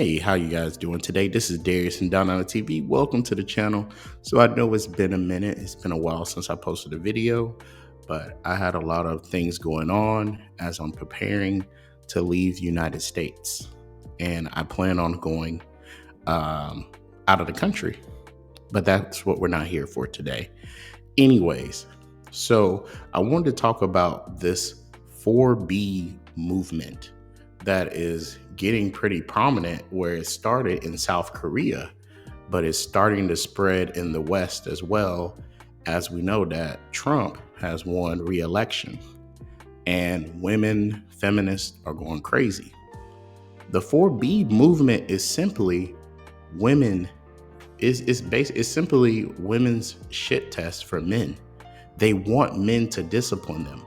Hey, how you guys doing today? This is Darius and Down on the TV. Welcome to the channel. So I know it's been a minute. It's been a while since I posted a video, but I had a lot of things going on as I'm preparing to leave the United States. And I plan on going out of the country, but that's what we're not here for today. Anyways, so I wanted to talk about this 4B movement that is getting pretty prominent, where it started in South Korea, but it's starting to spread in the West as well, as we know that Trump has won re-election and women feminists are going crazy. The 4B movement is simply women it's simply women's shit test for men. They want men to discipline them.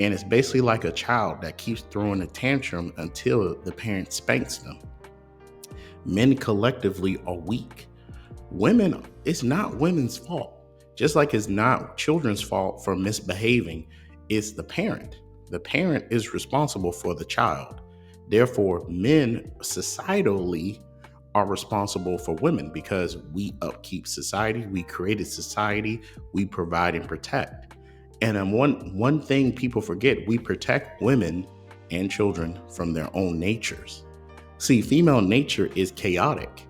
And it's basically like a child that keeps throwing a tantrum until the parent spanks them. Men collectively are weak. It's not women's fault. Just like it's not children's fault for misbehaving, it's the parent. The parent is responsible for the child. Therefore, men societally are responsible for women because we upkeep society, we created society, we provide and protect. And one thing people forget, we protect women and children from their own natures. See, female nature is chaotic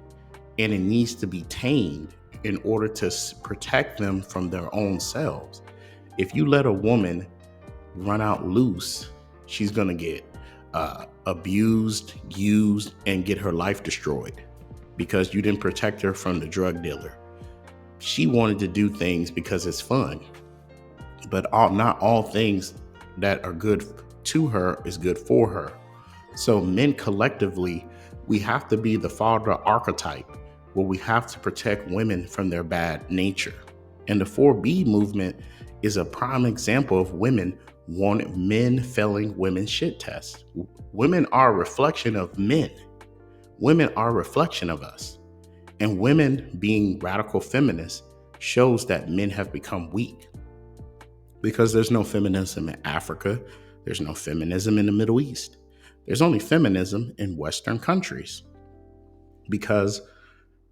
and it needs to be tamed in order to protect them from their own selves. If you let a woman run out loose, she's going to get abused, used, and get her life destroyed because you didn't protect her from the drug dealer. She wanted to do things because it's fun. But not all things that are good to her is good for her. So men collectively, we have to be the father archetype where we have to protect women from their bad nature. And the 4B movement is a prime example of women wanting men failing women's shit tests. Women are a reflection of men. Women are a reflection of us. And women being radical feminists shows that men have become weak. Because there's no feminism in Africa, there's no feminism in the Middle East. There's only feminism in Western countries. Because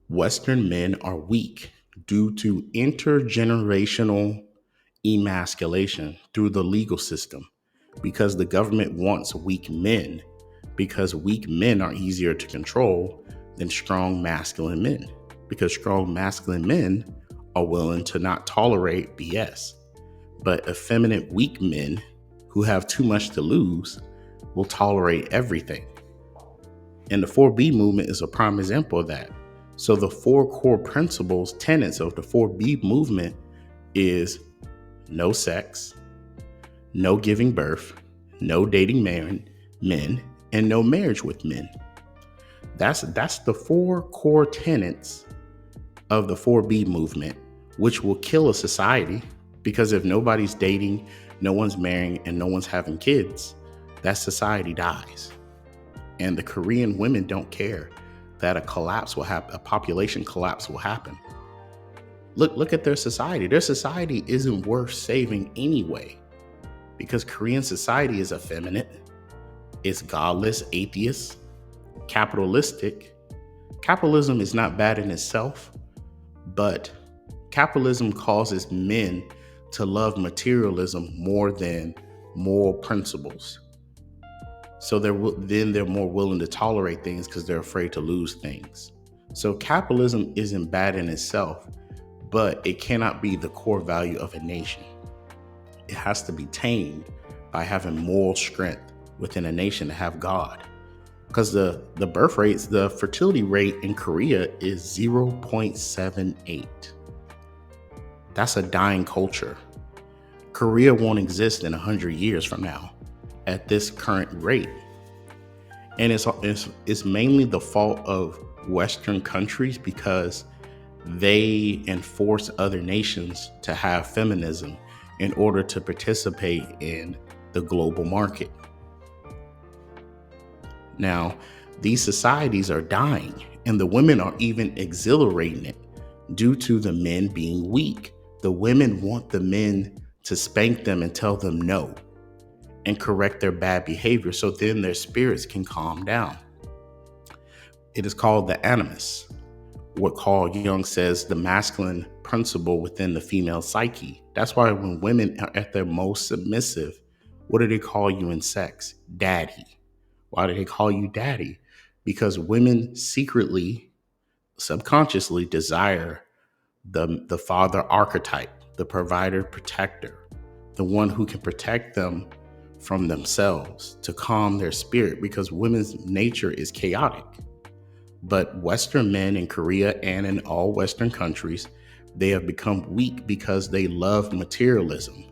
Western men are weak due to intergenerational emasculation through the legal system. Because the government wants weak men, because weak men are easier to control than strong masculine men. Because strong masculine men are willing to not tolerate BS. But effeminate weak men who have too much to lose will tolerate everything. And the 4B movement is a prime example of that. So the 4 core principles, tenets of the 4B movement is no sex, no giving birth, no dating men, and no marriage with men. That's the 4 core tenets of the 4B movement, which will kill a society. Because if nobody's dating, no one's marrying, and no one's having kids, that society dies. And the Korean women don't care that a collapse will happen, a population collapse will happen. Look at their society. Their society isn't worth saving anyway. Because Korean society is effeminate, it's godless, atheist, capitalistic. Capitalism is not bad in itself, but capitalism causes men to love materialism more than moral principles. So they're more willing to tolerate things because they're afraid to lose things. So capitalism isn't bad in itself, but it cannot be the core value of a nation. It has to be tamed by having moral strength within a nation to have God. Because the birth rates, the fertility rate in Korea is 0.78. That's a dying culture. Korea won't exist in 100 years from now at this current rate. And it's mainly the fault of Western countries because they enforce other nations to have feminism in order to participate in the global market. Now, these societies are dying, and the women are even exhilarating it due to the men being weak. The women want the men to spank them and tell them no and correct their bad behavior so then their spirits can calm down. It is called the animus, what Carl Jung says the masculine principle within the female psyche. That's why when women are at their most submissive, what do they call you in sex? Daddy. Why do they call you daddy? Because women secretly, subconsciously desire the father archetype, the provider protector, the one who can protect them from themselves, to calm their spirit, because women's nature is chaotic. But Western men in Korea and in all Western countries, they have become weak because they love materialism.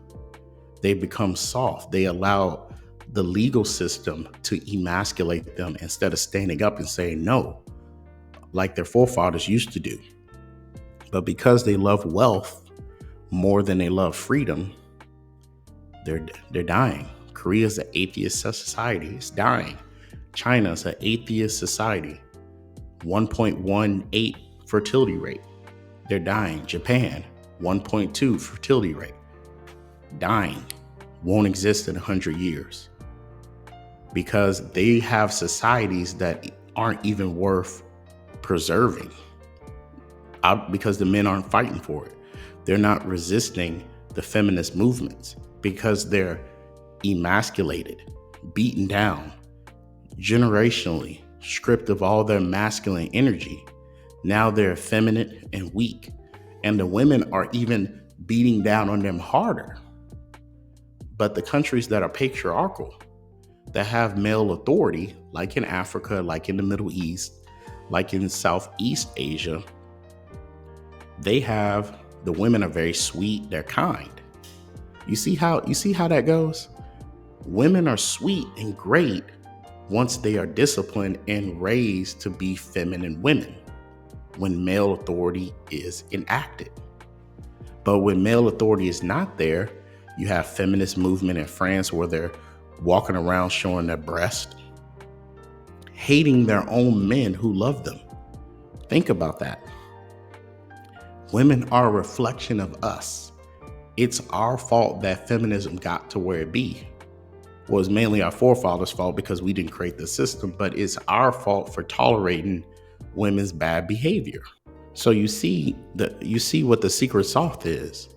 They become soft. They allow the legal system to emasculate them instead of standing up and saying no, like their forefathers used to do. But because they love wealth more than they love freedom, they're dying. Korea's an atheist society. It's dying. China's an atheist society. 1.18 fertility rate. They're dying. Japan, 1.2 fertility rate. Dying. Won't exist in 100 years. Because they have societies that aren't even worth preserving. Because the men aren't fighting for it. They're not resisting the feminist movements because they're emasculated, beaten down, generationally stripped of all their masculine energy. Now they're effeminate and weak. And the women are even beating down on them harder. But the countries that are patriarchal, that have male authority, like in Africa, like in the Middle East, like in Southeast Asia, the women are very sweet, they're kind. You see how that goes? Women are sweet and great once they are disciplined and raised to be feminine women, when male authority is enacted. But when male authority is not there, you have feminist movement in France where they're walking around showing their breast, hating their own men who love them. Think about that. Women are a reflection of us. It's our fault that feminism got to where it be. Well, it's mainly our forefathers' fault because we didn't create the system, but it's our fault for tolerating women's bad behavior. So you see what the secret sauce is.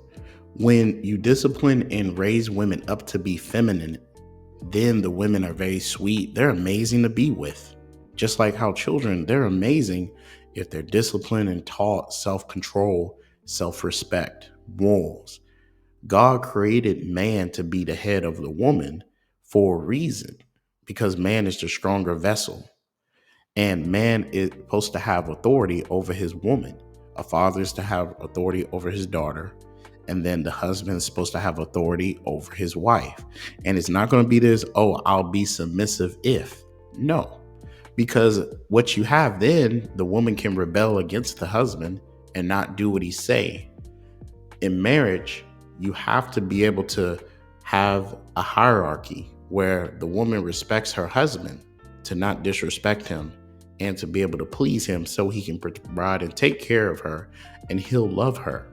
When you discipline and raise women up to be feminine, then the women are very sweet. They're amazing to be with. Just like how children, they're amazing if they're disciplined and taught self-control, self-respect, morals. God created man to be the head of the woman for a reason, because man is the stronger vessel. And man is supposed to have authority over his woman. A father is to have authority over his daughter. And then the husband is supposed to have authority over his wife. And it's not going to be this, oh, I'll be submissive if. No. Because what you have then, the woman can rebel against the husband and not do what he say. In marriage, you have to be able to have a hierarchy where the woman respects her husband, to not disrespect him, and to be able to please him so he can provide and take care of her and he'll love her.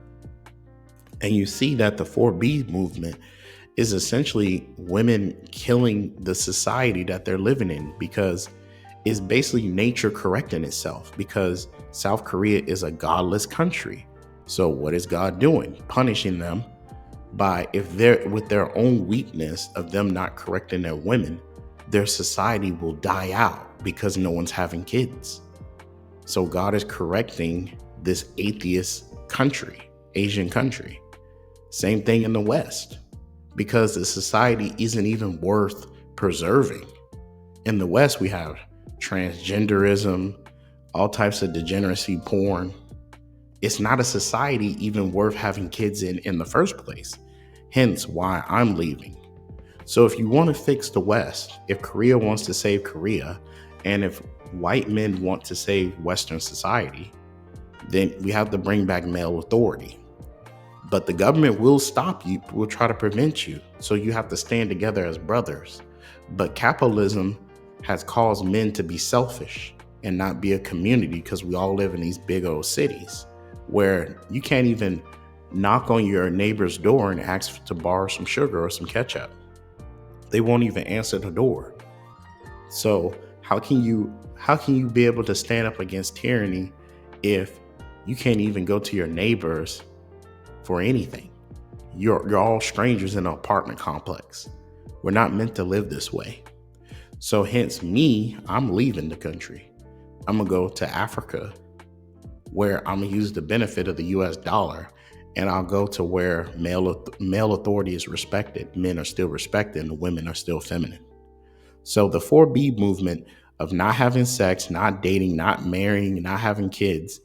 And you see that the 4B movement is essentially women killing the society that they're living in, because it's basically nature correcting itself, because South Korea is a godless country. So what is God doing? Punishing them by, if they're with their own weakness of them not correcting their women, their society will die out because no one's having kids. So God is correcting this atheist country, Asian country. Same thing in the West, because the society isn't even worth preserving. In the West, we have transgenderism, all types of degeneracy, porn. It's not a society even worth having kids in the first place. Hence why I'm leaving. So if you want to fix the West, if Korea wants to save Korea, and if white men want to save Western society, then we have to bring back male authority. But the government will stop you, will try to prevent you. So you have to stand together as brothers. But capitalism has caused men to be selfish and not be a community, because we all live in these big old cities where you can't even knock on your neighbor's door and ask to borrow some sugar or some ketchup. They won't even answer the door. So how can you how can you be able to stand up against tyranny if you can't even go to your neighbors for anything? You're all strangers in an apartment complex. We're not meant to live this way. So hence me, I'm leaving the country. I'm gonna go to Africa where I'm gonna use the benefit of the US dollar, and I'll go to where male authority is respected. Men are still respected and women are still feminine. So the 4B movement of not having sex, not dating, not marrying, not having kids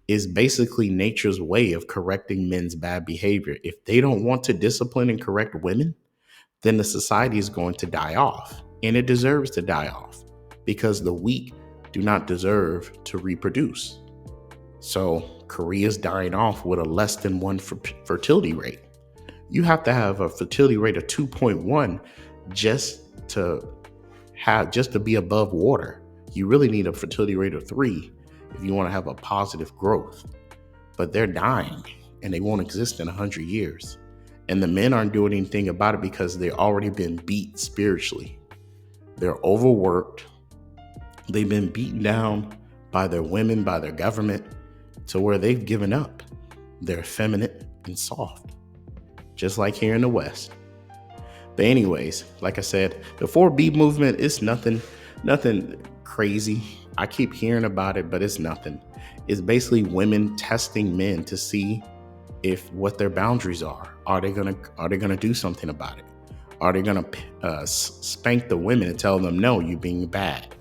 is basically nature's way of correcting men's bad behavior. If they don't want to discipline and correct women, then the society is going to die off. And it deserves to die off because the weak do not deserve to reproduce. So Korea's dying off with a less than 1 fertility rate. You have to have a fertility rate of 2.1 just to be above water. You really need a fertility rate of 3 if you want to have a positive growth. But they're dying and they won't exist in 100 years. And the men aren't doing anything about it because they've already been beat spiritually. They're overworked. They've been beaten down by their women, by their government, to where they've given up. They're effeminate and soft, just like here in the West. But anyways, like I said, the 4B movement is nothing crazy. I keep hearing about it, but it's nothing. It's basically women testing men to see if what their boundaries are. Are they gonna do something about it? Are they gonna spank the women and tell them, no, you're being bad?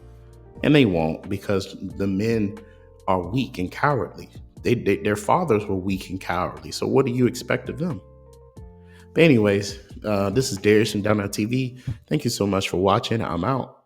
And they won't, because the men are weak and cowardly. Their fathers were weak and cowardly. So what do you expect of them? But anyways, this is Darius from Down on TV. Thank you so much for watching. I'm out.